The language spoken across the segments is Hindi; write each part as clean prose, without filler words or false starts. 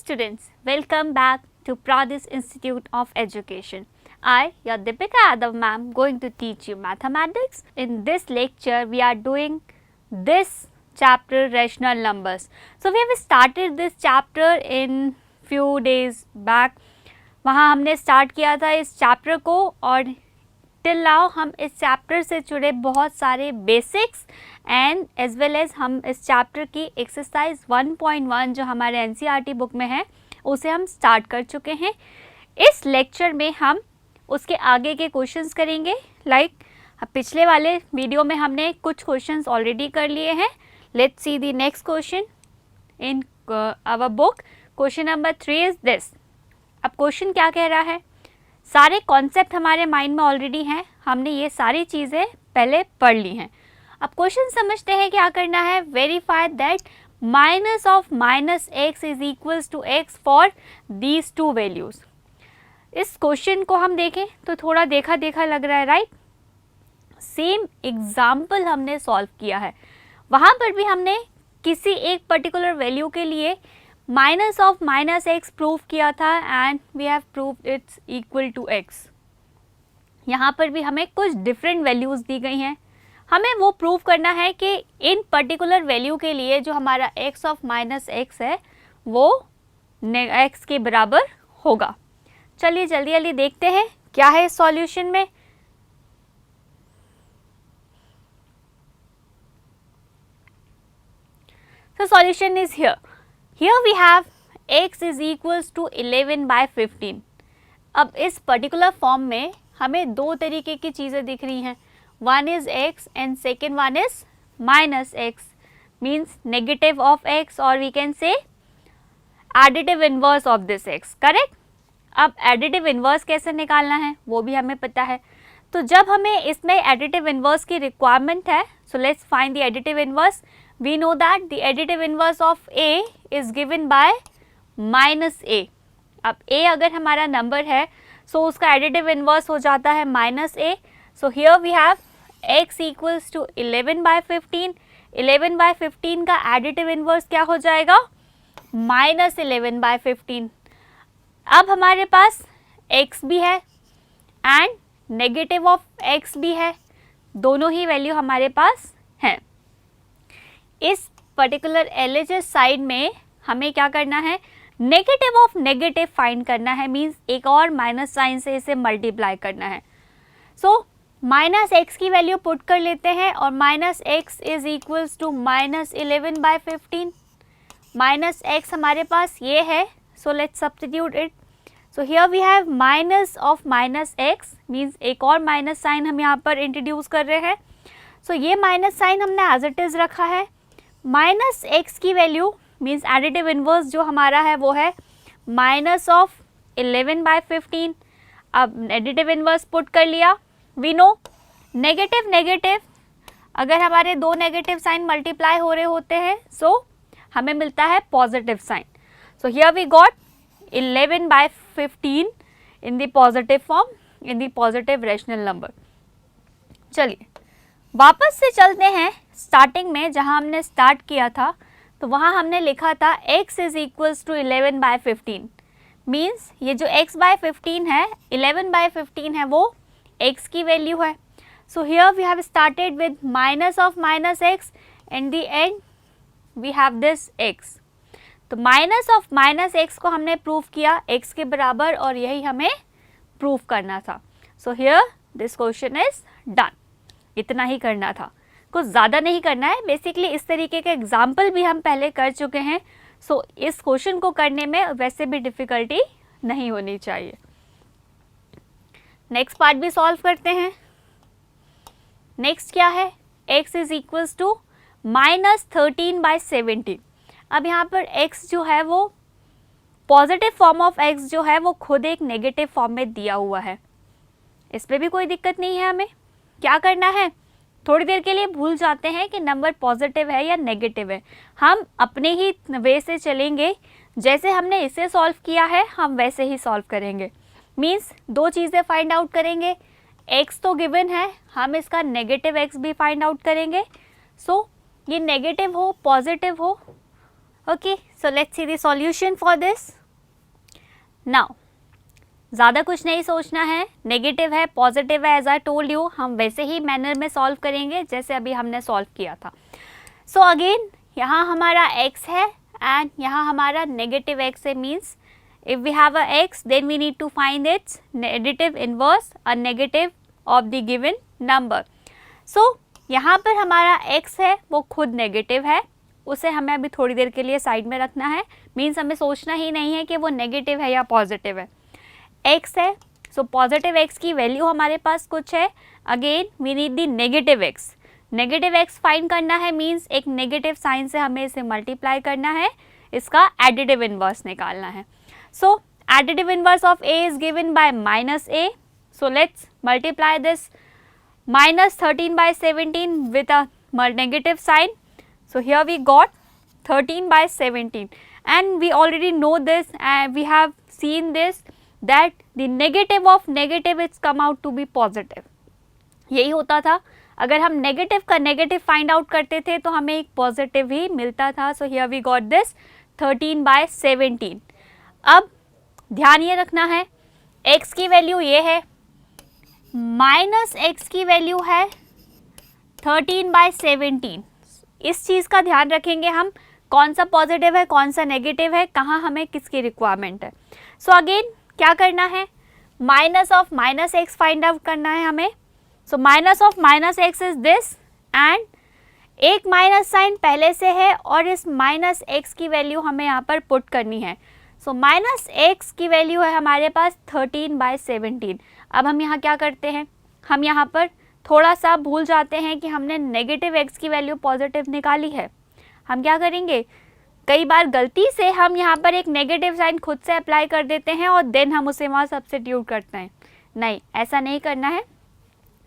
students, welcome back to Pradesh Institute of Education. I, your Deepika Yadav ma'am, going to teach you mathematics. In this lecture, we are doing this chapter rational numbers. So we have started this chapter in few days back. वहाँ हमने स्टार्ट किया था इस चैप्टर को और टिल नाउ हम इस चैप्टर से जुड़े बहुत सारे basics and as well as हम इस चैप्टर की एक्सरसाइज 1.1 जो हमारे एनसीईआरटी बुक में है उसे हम स्टार्ट कर चुके हैं. इस लेक्चर में हम उसके आगे के क्वेश्चंस करेंगे. पिछले वाले वीडियो में हमने कुछ क्वेश्चंस ऑलरेडी कर लिए हैं. Let's see the next question in our book. Question number 3 is this. अब क्वेश्चन क्या कह रहा है, सारे कॉन्सेप्ट हमारे माइंड में ऑलरेडी हैं, हमने ये सारी चीज़ें पहले पढ़ ली हैं. अब क्वेश्चन समझते हैं क्या करना है. Verify that minus of minus x is equals to x for these two values. इस क्वेश्चन को हम देखें तो थोड़ा देखा देखा लग रहा है, राइट. सेम एग्जाम्पल हमने सॉल्व किया है, वहाँ पर भी हमने किसी एक पर्टिकुलर वैल्यू के लिए minus of minus x prove किया था and we have proved it's equal to x. यहाँ पर भी हमें कुछ डिफरेंट वैल्यूज़ दी गई हैं, हमें वो प्रूव करना है कि इन पर्टिकुलर वैल्यू के लिए जो हमारा एक्स ऑफ माइनस एक्स है वो एक्स के बराबर होगा. चलिए जल्दी जल्दी देखते हैं क्या है इस सॉल्यूशन में. So solution is here. Here we have x is equals to 11 by 15. अब इस पर्टिकुलर फॉर्म में हमें दो तरीके की चीज़ें दिख रही हैं. One is x and second one is minus x, means negative of x और we can say additive inverse of this x. Correct. अब एडिटिव इनवर्स कैसे निकालना है वो भी हमें पता है. तो जब हमें इसमें एडिटिव इनवर्स की रिक्वायरमेंट है, so let's find the additive inverse. We know that the additive inverse of a is given by minus a. अब a अगर हमारा नंबर है so उसका additive inverse हो जाता है minus a. So here we have x equals to 11 by 15. 11 by 15 का additive inverse क्या हो जाएगा, minus 11 by 15. अब हमारे पास x भी है and negative of x भी है, दोनों ही वैल्यू हमारे पास हैं. इस पर्टिकुलर LHS साइड में हमें क्या करना है, नेगेटिव ऑफ नेगेटिव फाइंड करना है, मींस एक और माइनस साइन से इसे मल्टीप्लाई करना है. सो माइनस एक्स की वैल्यू पुट कर लेते हैं और minus x is equals to minus 11 by 15. Minus x हमारे पास ये है, so let's substitute it. So here we have minus of minus x, means एक और माइनस साइन हम यहाँ पर इंट्रोड्यूस कर रहे हैं. सो ये माइनस साइन हमने एज इट इज रखा है. माइनस एक्स की वैल्यू मीन्स एडिटिव इनवर्स जो हमारा है वो है माइनस ऑफ 11 बाई 15. अब एडिटिव इनवर्स पुट कर लिया. वी नो नेगेटिव नेगेटिव अगर हमारे दो नेगेटिव साइन मल्टीप्लाई हो रहे होते हैं सो हमें मिलता है positive sign. So here we got 11 by 15 in the positive form, in the positive rational number. चलिए वापस से चलते हैं स्टार्टिंग में जहां हमने स्टार्ट किया था. तो वहां हमने लिखा था x is equals to 11 by 15. Means ये जो x बाई 15 है, 11 बाई 15 है, वो x की वैल्यू है. So here we have started with minus of minus x and the end we have this x. तो माइनस ऑफ माइनस एक्स को हमने प्रूव किया x के बराबर और यही हमें प्रूव करना था. So here this question is done. इतना ही करना था, कुछ ज़्यादा नहीं करना है. बेसिकली इस तरीके के एग्जाम्पल भी हम पहले कर चुके हैं, सो इस क्वेश्चन को करने में वैसे भी डिफ़िकल्टी नहीं होनी चाहिए. नेक्स्ट पार्ट भी सॉल्व करते हैं. नेक्स्ट क्या है, x is equals to minus 13 by 70. अब यहाँ पर x जो है वो पॉजिटिव फॉर्म ऑफ x जो है वो खुद एक नेगेटिव फॉर्म में दिया हुआ है. इस पर भी कोई दिक्कत नहीं है. हमें क्या करना है, थोड़ी देर के लिए भूल जाते हैं कि नंबर पॉजिटिव है या नेगेटिव है. हम अपने ही वे से चलेंगे, जैसे हमने इसे सॉल्व किया है हम वैसे ही सॉल्व करेंगे. मीन्स दो चीज़ें फाइंड आउट करेंगे. x तो गिवन है, हम इसका नेगेटिव x भी फाइंड आउट करेंगे. सो ये नेगेटिव हो पॉजिटिव हो Okay, so let's see the solution for this. Now, ज़्यादा कुछ नहीं सोचना है, नेगेटिव है पॉजिटिव है, एज आई टोल्ड यू हम वैसे ही मैनर में सॉल्व करेंगे जैसे अभी हमने सॉल्व किया था. सो अगेन यहाँ हमारा x है एंड यहाँ हमारा नेगेटिव x है. Means if we have a x then we need to find its additive inverse or negative of the given number. So यहाँ पर हमारा x है वो खुद नेगेटिव है, उसे हमें अभी थोड़ी देर के लिए साइड में रखना है. मीन्स हमें सोचना ही नहीं है कि वो नेगेटिव है या पॉजिटिव है. x है, सो पॉजिटिव x की वैल्यू हमारे पास कुछ है. Again we need the negative x. Negative x find करना है, मीन्स एक नेगेटिव साइन से हमें इसे मल्टीप्लाई करना है, इसका एडिटिव इनवर्स निकालना है. So additive inverse of a is given by minus a. So let's multiply this minus 13 by 17 with a negative sign. So here we got 13 by 17 and we already know this and we have seen this that the negative of negative it's come out to be positive. यही होता था, अगर हम नेगेटिव का नेगेटिव फाइंड आउट करते थे तो हमें एक पॉजिटिव ही मिलता था. So here we got this 13 by 17. अब ध्यान ये रखना है x की वैल्यू ये है, माइनस x की वैल्यू है 13 by 17. इस चीज़ का ध्यान रखेंगे हम, कौन सा पॉजिटिव है कौन सा नेगेटिव है, कहाँ हमें किसकी रिक्वायरमेंट है. सो अगेन क्या करना है, minus of minus x find out करना है हमें. So minus of minus x is this and एक माइनस साइन पहले से है और इस माइनस x की वैल्यू हमें यहाँ पर पुट करनी है. सो माइनस x की वैल्यू है हमारे पास 13 by 17. अब हम यहाँ क्या करते हैं, हम यहाँ पर थोड़ा सा भूल जाते हैं कि हमने नेगेटिव x की वैल्यू पॉजिटिव निकाली है. हम क्या करेंगे, कई बार गलती से हम यहाँ पर एक नेगेटिव साइन खुद से अप्लाई कर देते हैं और देन हम उसे वहाँ सब्स्टिट्यूट करते हैं. नहीं, ऐसा नहीं करना है.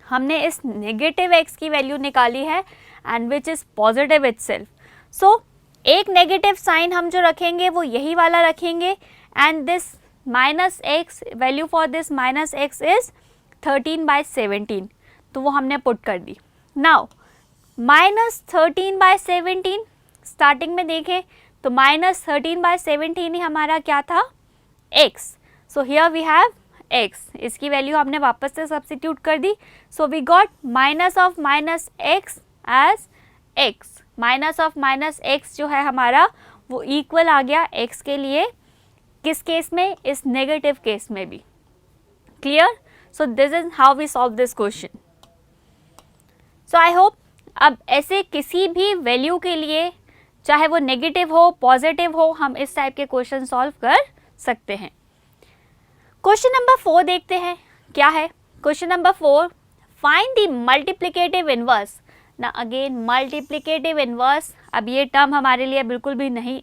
हमने इस नेगेटिव x की वैल्यू निकाली है and which is positive itself. So एक नेगेटिव साइन हम जो रखेंगे वो यही वाला रखेंगे and this minus x value for this minus x is 13 by 17. तो वो हमने पुट कर दी. नाउ माइनस 13 by 17 स्टार्टिंग में देखें तो माइनस 13 by 17 ही हमारा क्या था, x. So here we have x. इसकी वैल्यू हमने वापस से सब्स्टिट्यूट कर दी. So we got minus of minus x as x. Minus of minus x जो है हमारा वो इक्वल आ गया x के लिए. किस केस में, इस नेगेटिव केस में भी. Clear. So this is how we solve this question. So I hope अब ऐसे किसी भी वैल्यू के लिए चाहे वो नेगेटिव हो पॉजिटिव हो हम इस टाइप के क्वेश्चन सॉल्व कर सकते हैं. क्वेश्चन नंबर 4 देखते हैं क्या है. Question number 4, find the multiplicative inverse. ना अगेन मल्टीप्लिकेटिव इनवर्स, अब ये टर्म हमारे लिए बिल्कुल भी नहीं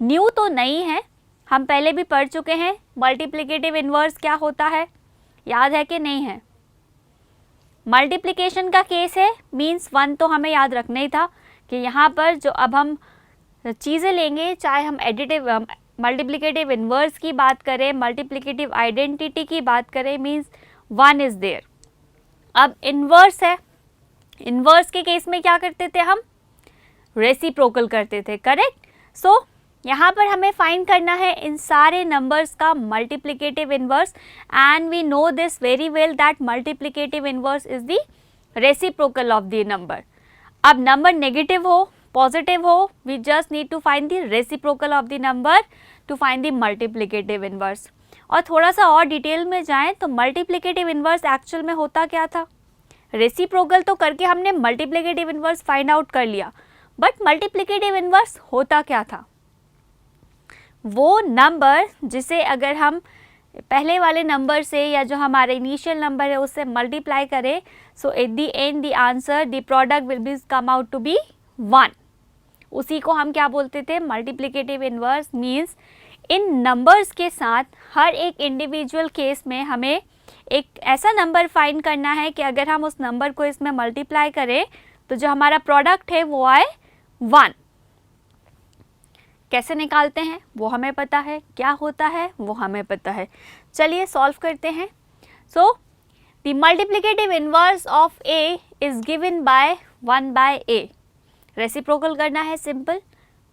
न्यू तो नहीं है, हम पहले भी पढ़ चुके हैं. मल्टीप्लिकेटिव इनवर्स क्या होता है, याद है कि नहीं है. मल्टीप्लिकेशन का केस है, मीन्स 1 तो हमें याद रखना ही था कि यहाँ पर जो अब हम चीज़ें लेंगे, चाहे हम एडिटिव मल्टीप्लिकेटिव इनवर्स की बात करें, मल्टीप्लिकेटिव आइडेंटिटी की बात करें, मीन्स 1 इज़ देयर. अब इनवर्स है, इनवर्स के केस में क्या करते थे हम, रेसिप्रोकल करते थे. करेक्ट. सो यहाँ पर हमें फाइंड करना है इन सारे नंबर्स का multiplicative inverse and we know this very well that multiplicative inverse is the reciprocal of the number. अब नंबर नेगेटिव हो पॉजिटिव हो, we just need to find the reciprocal of the number to find the multiplicative inverse. और थोड़ा सा और डिटेल में जाएं तो मल्टीप्लिकेटिव इनवर्स एक्चुअल में होता क्या था. रेसिप्रोकल तो करके हमने मल्टीप्लिकेटिव इनवर्स फाइंड आउट कर लिया, बट मल्टीप्लिकेटिव इनवर्स होता क्या था. वो नंबर जिसे अगर हम पहले वाले नंबर से या जो हमारे इनिशियल नंबर है उससे मल्टीप्लाई करें, so at the end the answer the product will be come out to be 1. उसी को हम क्या बोलते थे, मल्टीप्लिकेटिव इनवर्स. मीन्स इन नंबर्स के साथ हर एक इंडिविजुअल केस में हमें एक ऐसा नंबर फाइंड करना है कि अगर हम उस नंबर को इसमें मल्टीप्लाई करें तो जो हमारा प्रोडक्ट है वो आए 1. कैसे निकालते हैं वो हमें पता है, क्या होता है वो हमें पता है. चलिए सॉल्व करते हैं. So the multiplicative inverse of a is given by 1 by a. Reciprocal करना है सिंपल.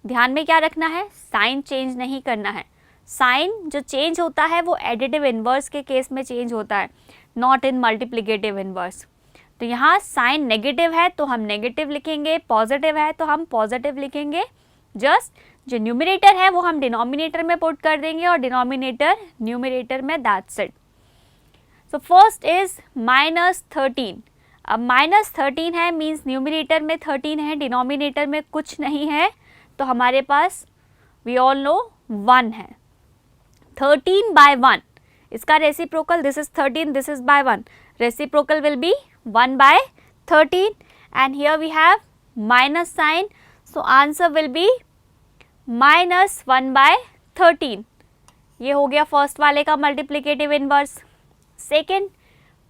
ध्यान में क्या रखना है, साइन चेंज नहीं करना है। साइन जो चेंज होता है वो एडिटिव इन्वर्स के केस में चेंज होता है, नॉट इन मल्टीप्लिकेटिव इन्वर्स। तो यहाँ साइन नेगेटिव है तो हम नेगेटिव लिखेंगे, पॉजिटिव है तो हम पॉजिटिव लिखेंगे। जस्ट जो न्यूमरेटर है वो हम डिनोमिनेटर में पुट कर देंगे और डिनोमिनेटर न्यूमरेटर में, that's it. So first is -13। अब -13 है मीन्स न्यूमरेटर में 13 है, डिनोमिनेटर में कुछ नहीं है, तो हमारे पास वी ऑल नो 1 है। 13/1, इसका reciprocal, this is 13, this is by 1, reciprocal will be 1/13 and here we have minus sign, so answer will be -1/13। ये हो गया फर्स्ट वाले का मल्टीप्लिकेटिव इनवर्स। सेकेंड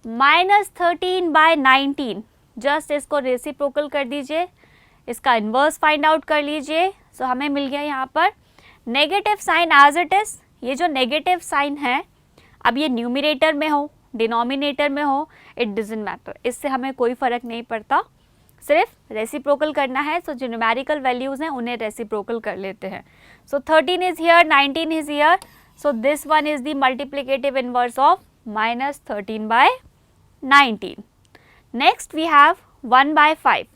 -13/19, जस्ट इसको रेसिप्रोकल कर दीजिए, इसका इन्वर्स फाइंड आउट कर लीजिए। सो हमें मिल गया यहाँ पर negative sign as it is. ये जो नेगेटिव साइन है, अब ये न्यूमरेटर में हो डिनोमिनेटर में हो, इट डजंट मैटर, इससे हमें कोई फ़र्क नहीं पड़ता, सिर्फ रेसिप्रोकल करना है। सो जो न्यूमेरिकल वैल्यूज़ हैं उन्हें रेसिप्रोकल कर लेते हैं। So 13 is here, 19 is here, so this one is the multiplicative inverse of -13/19। Next we have 1/5।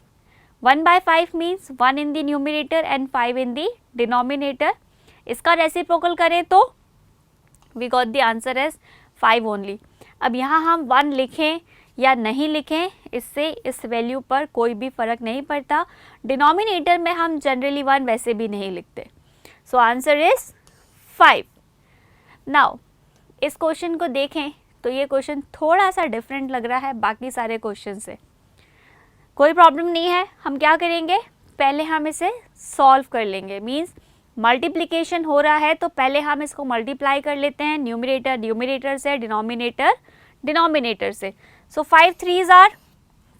1/5 means 1 in the numerator and 5 in the denominator. इसका रेसिप्रोकल करें तो we got the answer as 5 only. अब यहाँ हम 1 लिखें या नहीं लिखें, इससे इस वैल्यू पर कोई भी फ़र्क नहीं पड़ता। डिनोमिनेटर में हम जनरली 1 वैसे भी नहीं लिखते। So answer is 5। नाउ इस क्वेश्चन को देखें तो ये क्वेश्चन थोड़ा सा डिफरेंट लग रहा है बाकी सारे क्वेश्चन से। कोई प्रॉब्लम नहीं है, हम क्या करेंगे, पहले हम इसे सॉल्व कर लेंगे। मीन्स मल्टीप्लिकेशन हो रहा है तो पहले हम इसको मल्टीप्लाई कर लेते हैं, न्यूमरेटर न्यूमरेटर से, डिनोमिनेटर डिनोमिनेटर से। So 5 3s are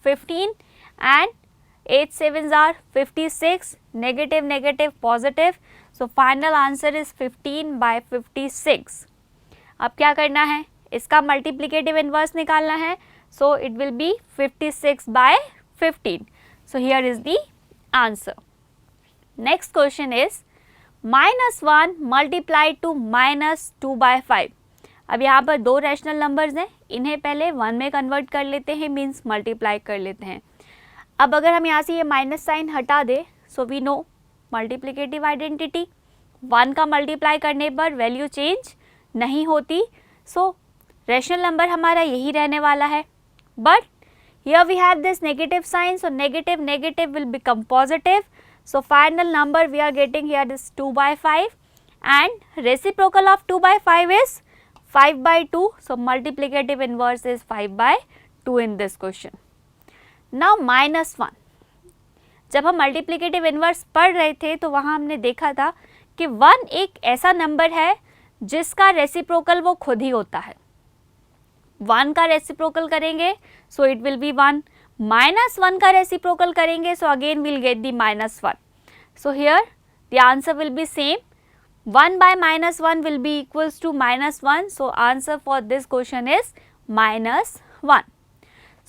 15 and 8 7s are 56, negative negative positive, so final answer is 15/56। अब क्या करना है, इसका मल्टीप्लिकेटिव इनवर्स निकालना है, so it will be 56/15। So here is the answer. Next question is -1 multiply two -2/5। अब यहाँ पर दो रैशनल नंबर्स हैं, इन्हें पहले 1 में कन्वर्ट कर लेते हैं, मीन्स मल्टीप्लाई कर लेते हैं। अब अगर हम यहाँ से ये माइनस साइन हटा दें, so we know multiplicative identity, 1 का मल्टीप्लाई करने पर वैल्यू चेंज नहीं होती। सो रैशनल नंबर हमारा यही रहने वाला है। But here we have this negative sign, so negative negative will become positive. So final number we are getting here is 2/5 and reciprocal of 2/5 is 5/2. So multiplicative inverse is 5/2 in this question. Now -1, जब हम मल्टीप्लिकेटिव इन्वर्स पढ़ रहे थे तो वहाँ हमने देखा था कि 1 एक ऐसा नंबर है जिसका रेसिप्रोकल वो खुद ही होता है। 1 का रेसिप्रोकल करेंगे सो इट विल बी 1, -1 का रेसिप्रोकल करेंगे so again will get the -1। So here the answer will be same, 1/-1 will be equals to -1, so answer for this question is -1.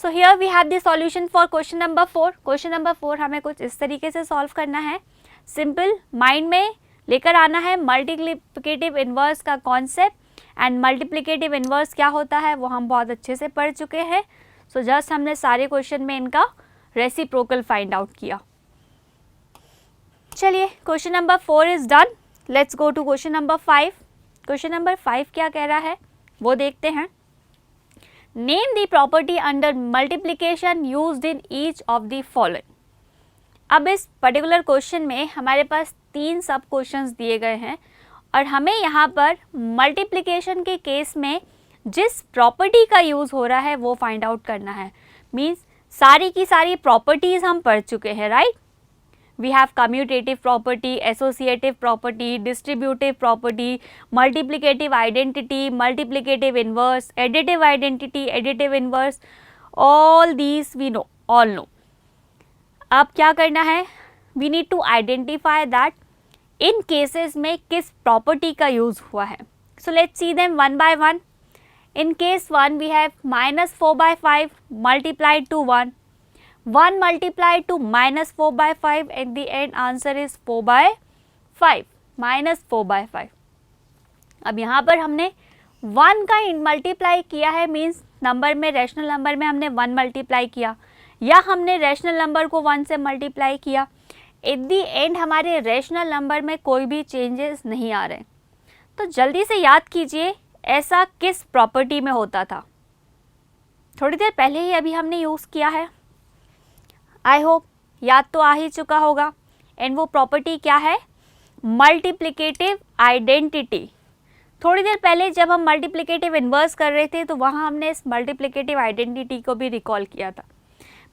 So here we have the solution for question number 4. Question number 4 हमें कुछ इस तरीके से सॉल्व करना है। सिंपल माइंड में लेकर आना है मल्टीप्लिकेटिव इन्वर्स का कॉन्सेप्ट, एंड मल्टीप्लिकेटिव इन्वर्स क्या होता है वो हम बहुत अच्छे से पढ़ चुके हैं। सो जस्ट हमने सारे क्वेश्चन में इनका रेसिप्रोकल फाइंड आउट किया। चलिए question number 4 is done, let's go to question number 5। Question number 5 क्या कह रहा है वो देखते हैं। Name the property under multiplication used in each of the following. अब इस पर्टिकुलर क्वेश्चन में हमारे पास 3 सब क्वेश्चंस दिए गए हैं और हमें यहाँ पर मल्टीप्लिकेशन के केस में जिस प्रॉपर्टी का यूज़ हो रहा है वो फाइंड आउट करना है। मीन्स सारी की सारी प्रॉपर्टीज़ हम पढ़ चुके हैं, right. We have commutative property, associative property, distributive property, multiplicative identity, multiplicative inverse, additive identity, additive inverse, all these we know, all know. अब क्या करना है, we need to identify that in cases में किस प्रॉपर्टी का यूज़ हुआ है। So let's see them one by one. In case 1 we have -4/5 multiplied to 1, 1 multiplied to -4/5, and the end answer is 4/5. 5 minus 4/5। अब यहाँ पर हमने 1 का मल्टीप्लाई किया है, मीन्स नंबर में, रैशनल नंबर में हमने 1 मल्टीप्लाई किया, या हमने रैशनल नंबर को 1 से मल्टीप्लाई किया। एट दी एंड हमारे रैशनल नंबर में कोई भी चेंजेस नहीं आ रहे। तो जल्दी से याद कीजिए ऐसा किस प्रॉपर्टी में होता था। थोड़ी देर पहले ही अभी हमने यूज़ किया है, आई होप याद तो आ ही चुका होगा। एंड वो प्रॉपर्टी क्या है? Multiplicative identity. थोड़ी देर पहले जब हम मल्टीप्लिकेटिव इन्वर्स कर रहे थे तो वहाँ हमने इस मल्टीप्लिकेटिव आइडेंटिटी को भी रिकॉल किया था।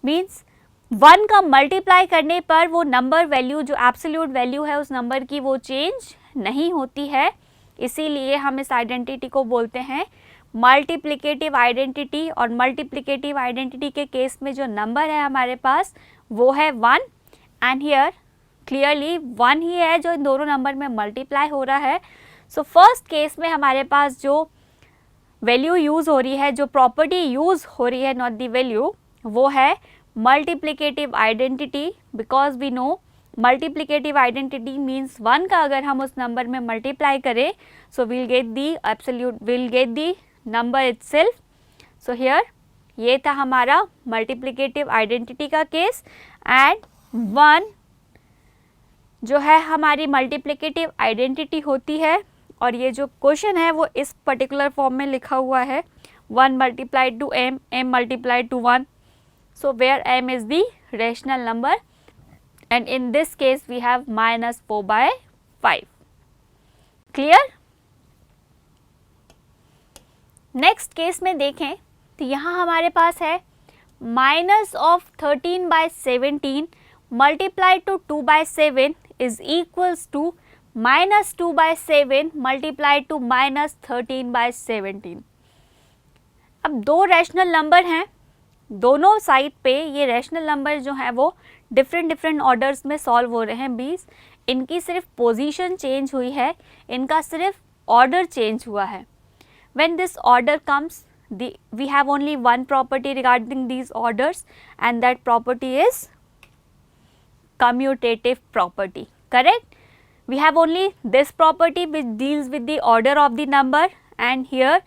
मीन्स 1 का मल्टीप्लाई करने पर वो नंबर वैल्यू, जो एब्सोल्यूट वैल्यू है उस नंबर की, वो चेंज नहीं होती है। इसीलिए हम इस आइडेंटिटी को बोलते हैं मल्टीप्लिकेटिव आइडेंटिटी। और मल्टीप्लिकेटिव आइडेंटिटी के केस में जो नंबर है हमारे पास वो है 1, एंड हियर क्लियरली 1 ही है जो इन दोनों नंबर में मल्टीप्लाई हो रहा है। सो फर्स्ट केस में हमारे पास जो वैल्यू यूज़ हो रही है, जो प्रॉपर्टी यूज़ हो रही है, नॉट द वैल्यू, वो है multiplicative identity. Because we know multiplicative identity means 1 का अगर हम उस नंबर में मल्टीप्लाई करें, so will get the absolute, will get the number itself. So here ये था हमारा मल्टीप्लिकेटिव आइडेंटिटी का केस। एंड 1 जो है हमारी मल्टीप्लिकेटिव आइडेंटिटी होती है। और ये जो क्वेश्चन है वो इस पर्टिकुलर फॉर्म में लिखा हुआ है, 1 multiplied to m, m multiplied to 1. So where m is the rational number, and in this case we have minus 4/5. Clear? Next case में देखें तो यहाँ हमारे पास है minus of 13/17 multiply to 2/7 is equals to minus 2/7 multiply to minus 13/17. अब दो रैशनल नंबर हैं, दोनों साइड पे ये रैशनल नंबर जो है वो डिफरेंट ऑर्डर्स में सॉल्व हो रहे हैं। 20 इनकी सिर्फ पोजीशन चेंज हुई है, इनका सिर्फ ऑर्डर चेंज हुआ है. When this order comes, we have only one property regarding these orders, and that property is commutative property. Correct? We have only this property which deals with the order of the number, and here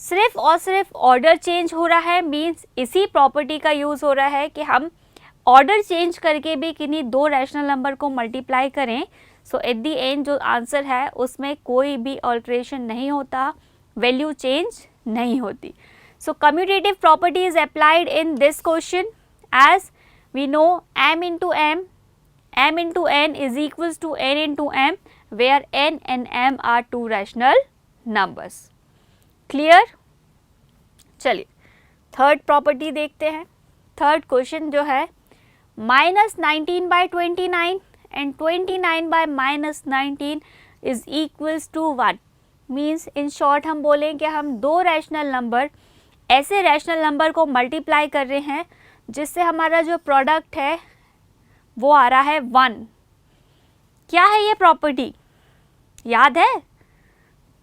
सिर्फ और सिर्फ ऑर्डर चेंज हो रहा है. मीन्स इसी प्रॉपर्टी का यूज़ हो रहा है कि हम ऑर्डर चेंज करके भी किन्हीं दो रैशनल नंबर को मल्टीप्लाई करें. सो एट दी एंड जो आंसर है उसमें कोई भी ऑल्ट्रेशन नहीं होता, वैल्यू चेंज नहीं होती. So commutative property is applied in this question as we know m into n is equals to n into m, where n and m are two rational numbers. Clear? चलिए थर्ड प्रॉपर्टी देखते हैं. थर्ड क्वेश्चन जो है minus 19/29 and 29 by minus 19 is equals to 1. Means in short हम बोलें कि हम दो रैशनल नंबर, ऐसे रैशनल नंबर को मल्टीप्लाई कर रहे हैं जिससे हमारा जो प्रोडक्ट है वो आ रहा है 1. क्या है ये प्रॉपर्टी? याद है?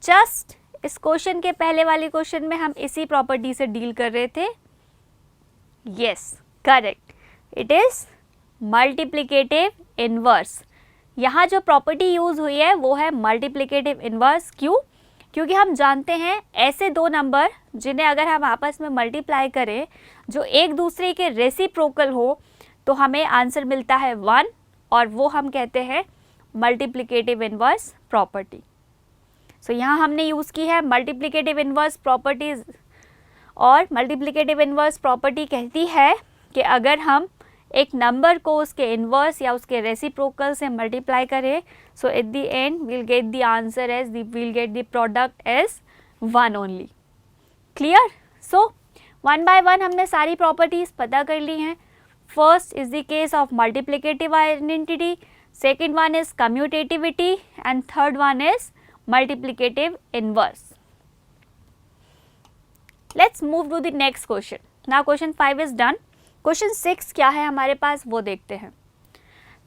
जस्ट इस क्वेश्चन के पहले वाले क्वेश्चन में हम इसी प्रॉपर्टी से डील कर रहे थे. Yes, correct. It is multiplicative inverse. यहाँ जो प्रॉपर्टी यूज़ हुई है वो है मल्टीप्लिकेटिव इन्वर्स. क्यों? क्योंकि हम जानते हैं ऐसे दो नंबर जिन्हें अगर हम आपस में मल्टीप्लाई करें जो एक दूसरे के रेसिप्रोकल हो तो हमें आंसर मिलता है 1, और वो हम कहते हैं मल्टीप्लिकेटिव इन्वर्स प्रॉपर्टी. सो यहाँ हमने यूज़ की है मल्टीप्लिकेटिव इन्वर्स प्रॉपर्टीज़. और मल्टीप्लिकेटिव इन्वर्स प्रॉपर्टी कहती है कि अगर हम एक नंबर को उसके इन्वर्स या उसके रेसिप्रोकल से मल्टीप्लाई करें, so at the end will get the answer as will get the product as 1 only. Clear? So 1 by 1 हमने सारी प्रॉपर्टीज़ पता कर ली हैं. First is the case of multiplicative identity, second one is commutativity, and third one is multiplicative inverse. Let's move to the next question. Now question 5 is done. Question 6 क्या है हमारे पास वो देखते हैं.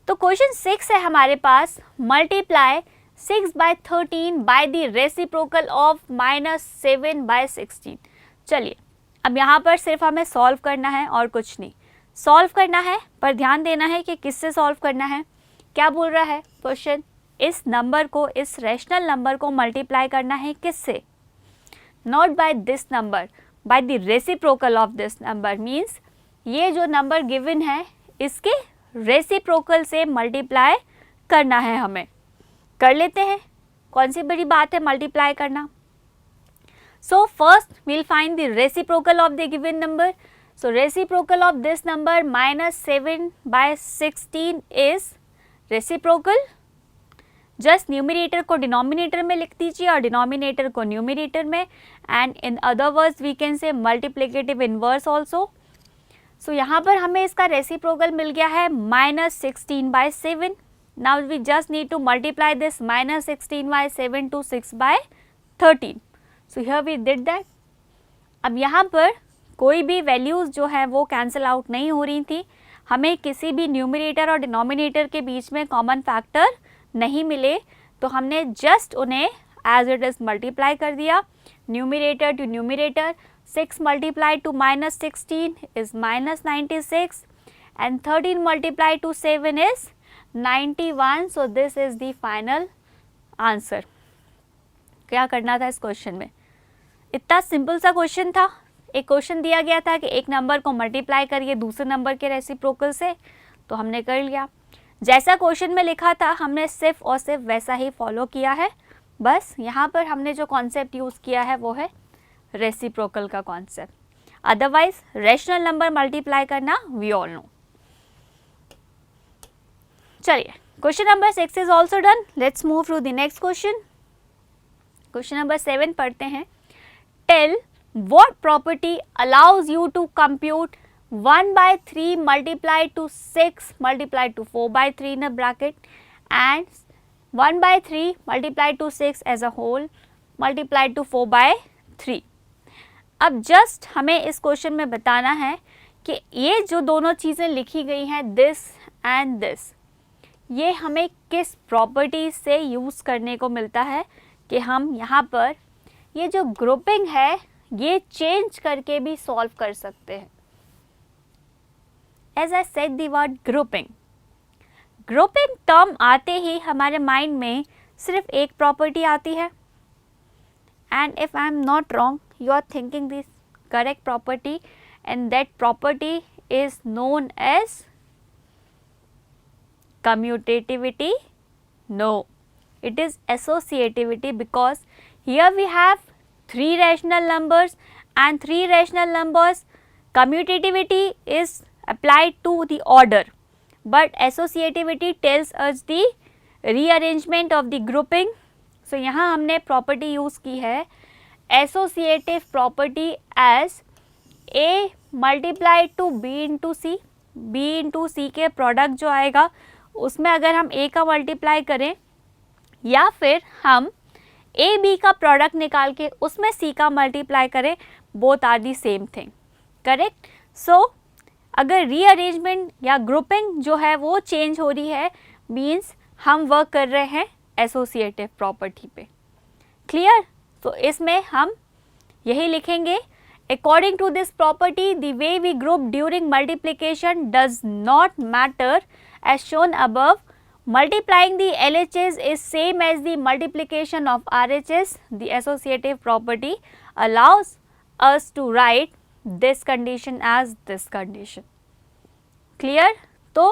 तो क्वेश्चन 6 है हमारे पास multiply 6/13 by the reciprocal of -7/16. चलिए अब यहाँ पर सिर्फ हमें सॉल्व करना है और कुछ नहीं. सॉल्व करना है पर ध्यान देना है कि किससे सॉल्व करना है. क्या बोल रहा है क्वेश्चन, इस नंबर को, इस रैशनल नंबर को मल्टीप्लाई करना है किससे, not by this number, by the reciprocal of this number, means ये जो नंबर गिवन है इसके रेसिप्रोकल से मल्टीप्लाई करना है हमें। कर लेते हैं, कौन सी बड़ी बात है मल्टीप्लाई करना। So first we'll find the reciprocal of the given number. So reciprocal of this number -7/16 is reciprocal. Just numerator को डिनोमिनेटर में लिख दीजिए और डिनोमिनेटर को न्यूमिनेटर में, and in other words we can say multiplicative inverse also. So यहाँ पर हमें इसका रेसिप्रोकल मिल गया है -16/7। Now we just need to multiply this -16/7 to 6/13। So here we did that. अब यहाँ पर कोई भी वैल्यूज़ जो है वो कैंसिल आउट नहीं हो रही थी, हमें किसी भी न्यूमिनेटर और डिनोमिनेटर के बीच में कॉमन फैक्टर नहीं मिले, तो हमने जस्ट उन्हें एज इट इज़ मल्टीप्लाई कर दिया, numerator to numerator. 6 multiplied to -16 is -96 and 13 multiplied to 7 is 91. So this is the final answer. क्या करना था इस क्वेश्चन में, इतना सिंपल सा क्वेश्चन था। एक क्वेश्चन दिया गया था कि एक नंबर को मल्टीप्लाई करिए दूसरे नंबर के रेसिप्रोकल से, तो हमने कर लिया। जैसा क्वेश्चन में लिखा था हमने सिर्फ और सिर्फ वैसा ही फॉलो किया है, बस यहाँ पर हमने जो कॉन्सेप्ट यूज़ किया है वो है रेसिप्रोकल का concept. Otherwise rational number multiply करना वी ऑल नो। चलिए, question number 6 is also done. Let's move to the next question. Question number 7 पढ़ते हैं। Tell what property allows you to compute 1/3 multiplied to 6 multiplied to 4/3 in a bracket and 1/3 multiplied to 6 as a whole multiplied to 4/3। अब जस्ट हमें इस क्वेश्चन में बताना है कि ये जो दोनों चीज़ें लिखी गई हैं दिस एंड दिस, ये हमें किस प्रॉपर्टी से यूज़ करने को मिलता है कि हम यहाँ पर ये जो ग्रुपिंग है ये चेंज करके भी सॉल्व कर सकते हैं। As I said the word grouping, grouping term आते ही हमारे माइंड में सिर्फ एक प्रॉपर्टी आती है, and if I am not wrong you are thinking this correct property, and that property is known as commutativity. No, it is associativity, because here we have 3 rational numbers and 3 rational numbers. Commutativity is applied to the order, but associativity tells us the rearrangement of the grouping. So यहाँ हमने property use की है associative property as A multiplied to B into C. B into C के product जो आएगा उसमें अगर हम A का मल्टीप्लाई करें या फिर हम ए बी का प्रोडक्ट निकाल के उसमें C का मल्टीप्लाई करें, both are the same thing, correct. So अगर रीअरेंजमेंट या ग्रुपिंग जो है वो चेंज हो रही है, मीन्स हम वर्क कर रहे हैं एसोसिएटिव प्रॉपर्टी पे। क्लियर? तो इसमें हम यही लिखेंगे, according to this property the way we group during multiplication does not matter as shown above. Multiplying the LHS is same as the multiplication of RHS. The associative property allows us to write this condition as this condition. Clear? तो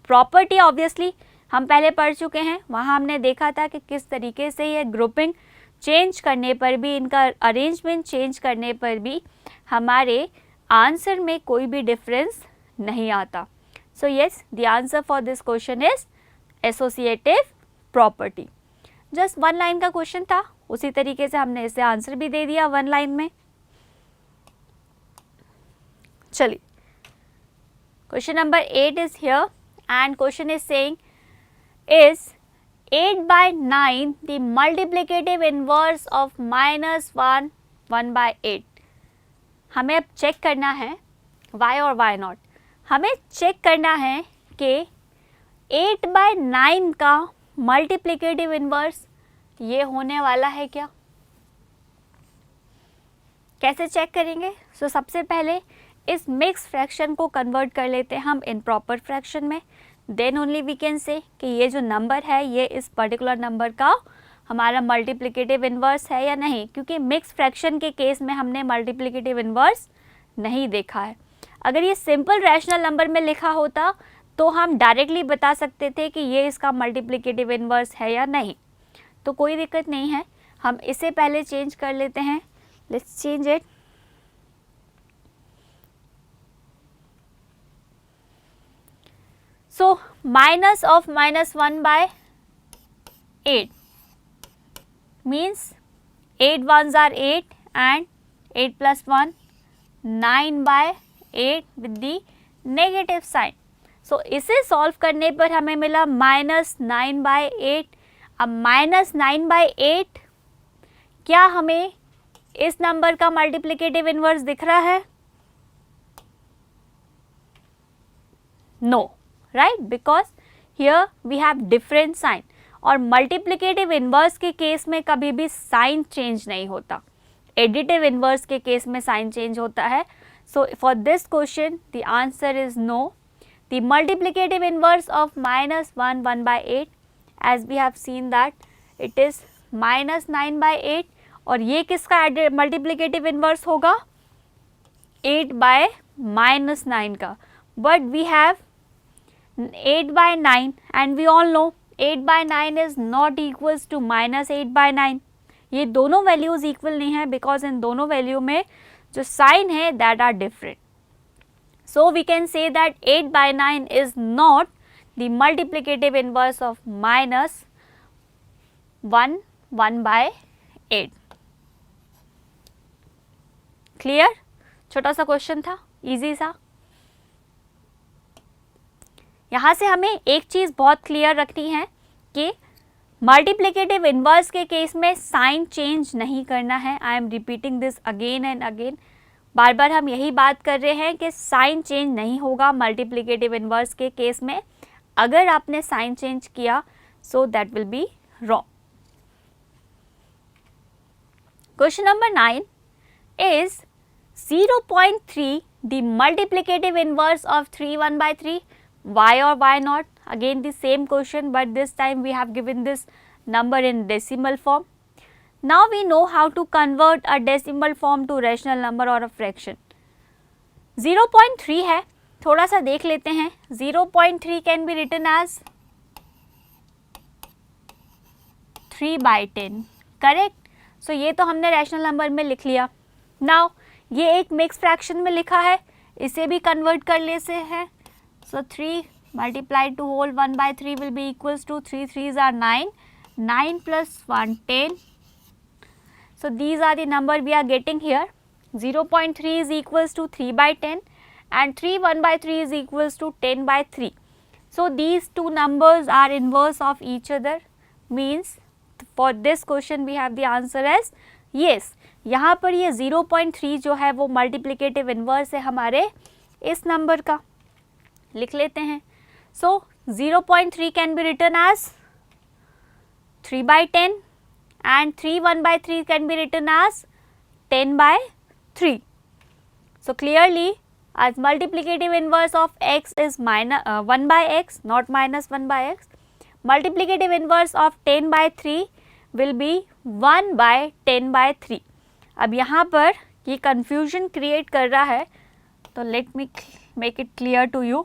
प्रॉपर्टी ऑब्वियसली हम पहले पढ़ चुके हैं, वहाँ हमने देखा था कि किस तरीके से ये ग्रुपिंग चेंज करने पर भी, इनका अरेंजमेंट चेंज करने पर भी हमारे आंसर में कोई भी डिफरेंस नहीं आता। So yes, the answer for this question is associative property. Just 1 line का क्वेश्चन था, उसी तरीके से हमने इसे आंसर भी दे दिया 1 लाइन में। चलिए, question number 8 is here and question is saying is 8/9 the multiplicative inverse of -1 1/8। हमें अब चेक करना है why और why not। हमें चेक करना है कि 8/9 का मल्टीप्लिकेटिव इन्वर्स ये होने वाला है क्या। कैसे चेक करेंगे? सबसे पहले इस मिक्स फ्रैक्शन को कन्वर्ट कर लेते हैं हम इन प्रॉपर फ्रैक्शन में। Then only we can say कि ये जो नंबर है ये इस पर्टिकुलर नंबर का हमारा मल्टीप्लिकेटिव इन्वर्स है या नहीं, क्योंकि मिक्स फ्रैक्शन के केस में हमने मल्टीप्लिकेटिव इन्वर्स नहीं देखा है। अगर ये सिंपल रैशनल नंबर में लिखा होता तो हम डायरेक्टली बता सकते थे कि ये इसका मल्टीप्लिकेटिव इन्वर्स है या नहीं, तो कोई दिक्कत नहीं है। हम इसे पहले चेंज कर लेते हैं, let's change it. So minus of -1/8 means 8 ones are 8 and 8 plus 1 9/8 with the negative sign. So इसे सॉल्व करने पर हमें मिला -9/8। अब -9/8 क्या हमें इस नंबर का मल्टीप्लिकेटिव इन्वर्स दिख रहा है? No, right, because here we have different sign, और मल्टीप्लिकेटिव इन्वर्स के केस में कभी भी साइन चेंज नहीं होता, एडिटिव इन्वर्स के केस में साइन चेंज होता है। So for this question the answer is no. The multiplicative inverse of -1/8 as we have seen that it is -9/8, और ये किसका मल्टीप्लिकेटिव इन्वर्स होगा? 8/-9 का, but we have 8/9 and we all know 8/9 is not equals to -8/9। ये दोनों वैल्यूज इक्वल नहीं है बिकॉज इन दोनों वैल्यू में जो साइन है that are different. So we can say that 8/9 is not the multiplicative inverse of -1/8। Clear? छोटा सा क्वेश्चन था, इजी सा। यहाँ से हमें एक चीज़ बहुत क्लियर रखनी है कि मल्टीप्लिकेटिव इन्वर्स के केस में साइन चेंज नहीं करना है। I am repeating this again and again, बार बार हम यही बात कर रहे हैं कि साइन चेंज नहीं होगा मल्टीप्लिकेटिव इन्वर्स के केस में। अगर आपने साइन चेंज किया so that will be wrong. Question number 9 is 0.3 the multiplicative inverse of 3 1/3, why or why not? Again the same question, but this time we have given this number in decimal form. Now we know how to convert a decimal form to rational number or a fraction. 0.3 है, थोड़ा सा देख लेते हैं। 0.3 can be written as 3/10, correct? So ये तो हमने रैशनल नंबर में लिख लिया। नाउ ये एक मिक्स फ्रैक्शन में लिखा है, इसे भी कन्वर्ट कर लेते हैं। सो 3 multiplied to whole 1/3 will be equals to 3 3s are 9, 9 plus 1 10. So these are the number we are getting here. 0.3 is equals to 3/10 and 3 1/3 is equals to 10/3. So these two numbers are inverse of each other, means for this question we have the answer as yes. यहाँ पर ये 0.3 जो है वो मल्टीप्लिकेटिव इन्वर्स है हमारे इस नंबर का, लिख लेते हैं। So 0.3 can be written as 3/10 and 3 1/3 can be written as 10/3. So clearly as multiplicative inverse of x is 1/x, not -1/x. Multiplicative inverse of 10/3 will be 1/10/3. अब यहाँ पर ये confusion create कर रहा है, तो let me make it clear to you.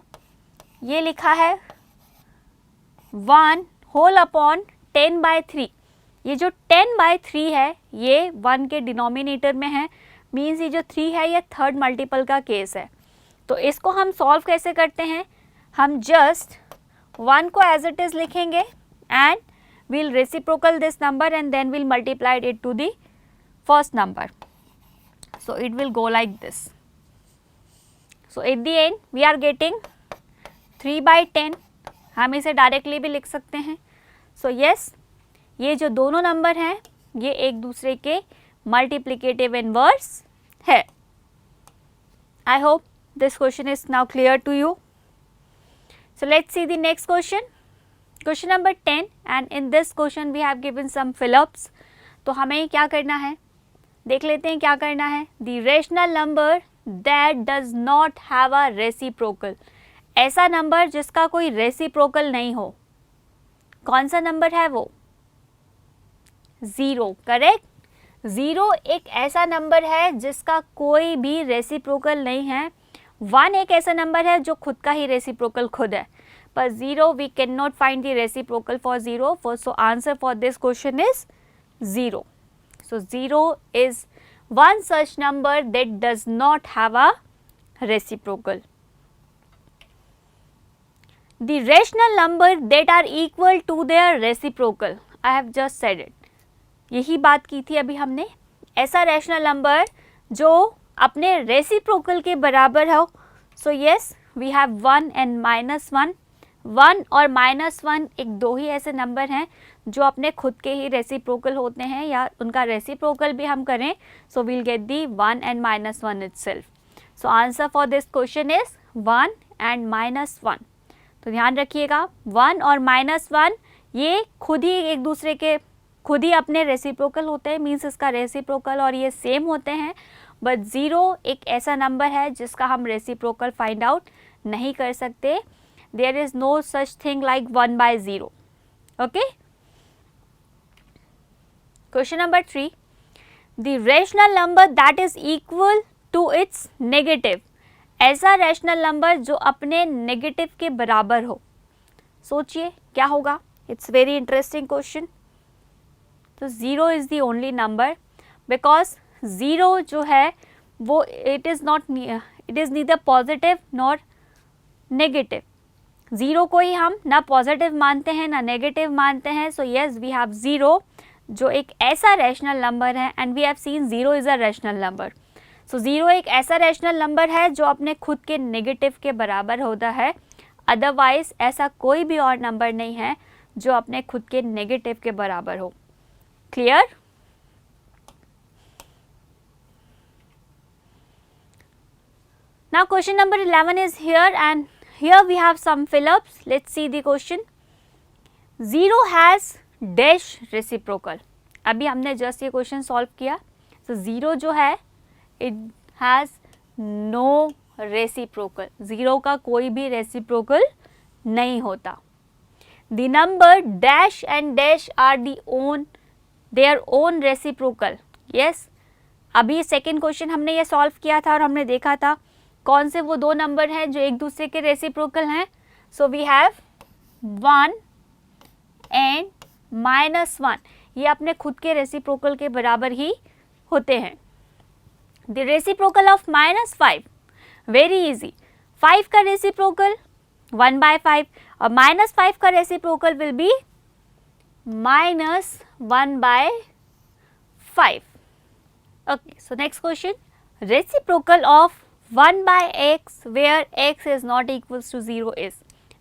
ये लिखा है 1 whole upon 10/3. ये जो 10/3 है ये 1 के डिनोमिनेटर में है, मीन्स ये जो 3 है ये थर्ड मल्टीपल का केस है। तो इसको हम सॉल्व कैसे करते हैं? हम जस्ट 1 को एज इट इज़ लिखेंगे and we'll reciprocal this number and then we'll multiply it to the first number. So it will go like this. So at the end we are getting 3/10. हम इसे डायरेक्टली भी लिख सकते हैं। So yes, ये जो दोनों नंबर हैं ये एक दूसरे के मल्टीप्लिकेटिव इनवर्स है। I hope this question is now clear to you. So let's see the next question. Question number 10, and in this question we have given some fill-ups. तो हमें क्या करना है, देख लेते हैं क्या करना है। The rational number that does not have a reciprocal. ऐसा नंबर जिसका कोई रेसिप्रोकल नहीं हो। कौन सा नंबर है वो? 0, करेक्ट। 0 एक ऐसा नंबर है जिसका कोई भी रेसिप्रोकल नहीं है। 1 एक ऐसा नंबर है जो खुद का ही रेसिप्रोकल खुद है, पर 0 we cannot find the reciprocal for 0, so answer for this question is 0. So 0 is one such number that does not have a reciprocal. The rational number that are equal to their reciprocal, I have just said it. यही बात की थी अभी हमने। ऐसा रैशनल नंबर जो अपने रेसिप्रोकल के बराबर हो। So yes, we have 1 and -1। 1 और -1 एक दो ही ऐसे नंबर हैं जो अपने खुद के ही रेसिप्रोकल होते हैं, या उनका रेसिप्रोकल भी हम करें, so we'll get the 1 and -1 itself. So answer for this question is 1 and -1। तो ध्यान रखिएगा, 1 और -1 ये खुद ही एक दूसरे के खुद ही अपने रेसिप्रोकल होते हैं, मीन्स इसका रेसिप्रोकल और ये सेम होते हैं। बट 0 एक ऐसा नंबर है जिसका हम रेसिप्रोकल फाइंड आउट नहीं कर सकते। There is no such thing like 1/0। Okay, question number 3, the rational number that is equal to its negative. ऐसा रैशनल नंबर जो अपने नेगेटिव के बराबर हो। सोचिए क्या होगा। It's very interesting question. तो 0 is the only number, because 0 जो है वो it is neither positive nor negative. 0 को ही हम ना पॉजिटिव मानते हैं ना नेगेटिव मानते हैं। सो येस, वी हैव 0 जो एक ऐसा रैशनल नंबर है, and we have seen 0 is a rational number. So 0 एक ऐसा रैशनल नंबर है जो अपने खुद के नेगेटिव के बराबर होता है। अदरवाइज ऐसा कोई भी और नंबर नहीं है जो अपने खुद के नेगेटिव के बराबर हो। Clear? Now question number 11 is here, and here we have some fill-ups. Let's see the question. 0 has dash reciprocal. अभी हमने जस्ट ये क्वेश्चन सॉल्व किया। तो 0 जो है इट हैज़ नो रेसिप्रोकल। 0 का कोई भी रेसिप्रोकल नहीं होता। The number dash and dash are their own reciprocal. Yes, अभी सेकेंड क्वेश्चन हमने ये सॉल्व किया था और हमने देखा था कौन से वो दो नंबर हैं जो एक दूसरे के रेसिप्रोकल हैं। सो वी हैव 1 एंड -1, ये अपने खुद के रेसिप्रोकल के बराबर ही होते हैं। The reciprocal of -5, very easy. 5 का रेसिप्रोकल 1/5 और -5 का reciprocal will be -1/5। Okay, so next question, reciprocal of 1/x where x is not equals to 0 is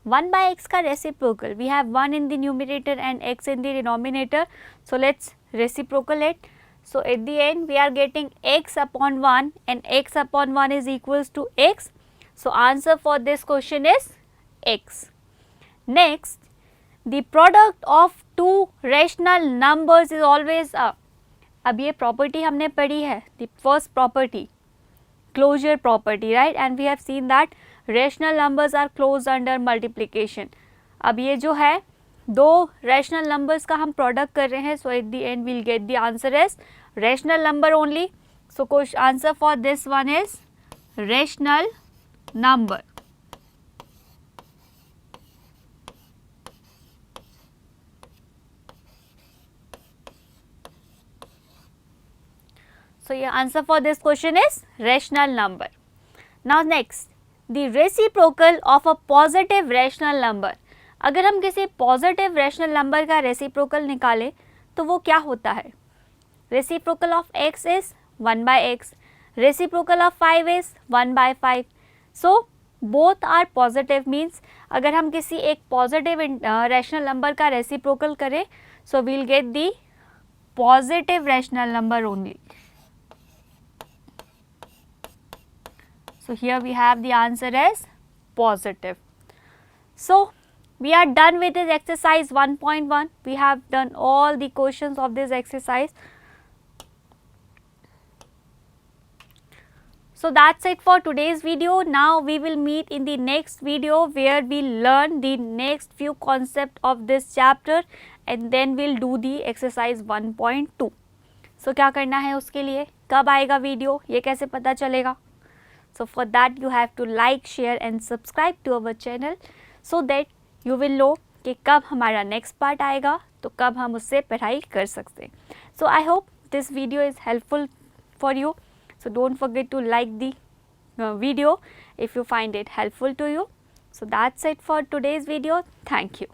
1/x का reciprocal. We have 1 in the numerator and x in the denominator. So let's reciprocal it. So at the end we are getting x upon 1 and x upon 1 is equals to x. So answer for this question is x. Next, the product of two rational numbers is always a. अब ये property हमने पढ़ी है, the first property, closure property, right? And we have seen that rational numbers are closed under multiplication. अब ये जो है दो rational numbers का हम product कर रहे हैं, so at the end we'll get the answer as rational number only. So answer for this one is rational number. So your answer for this question is rational number. Now next, the reciprocal of a positive rational number. अगर हम किसी positive rational number का reciprocal निकालें तो वो क्या होता है? Reciprocal of x is 1/x. Reciprocal of 5 is 1/5. So both are positive, means अगर हम किसी एक positive rational number का reciprocal करें, so we'll get the positive rational number only. So here we have the answer as positive. So we are done with this exercise 1.1. We have done all the questions of this exercise. So that's it for today's video. Now we will meet in the next video where we learn the next few concepts of this chapter and then we'll do the exercise 1.2. So क्या करना है उसके लिए, कब आएगा वीडियो, ये कैसे पता चलेगा? So for that you have to like, share and subscribe to our channel so that you will know कि कब हमारा next part आएगा, तो कब हम उससे पढ़ाई कर सकते हैं. So I hope this video is helpful for you. So don't forget to like the video if you find it helpful to you. So that's it for today's video. Thank you.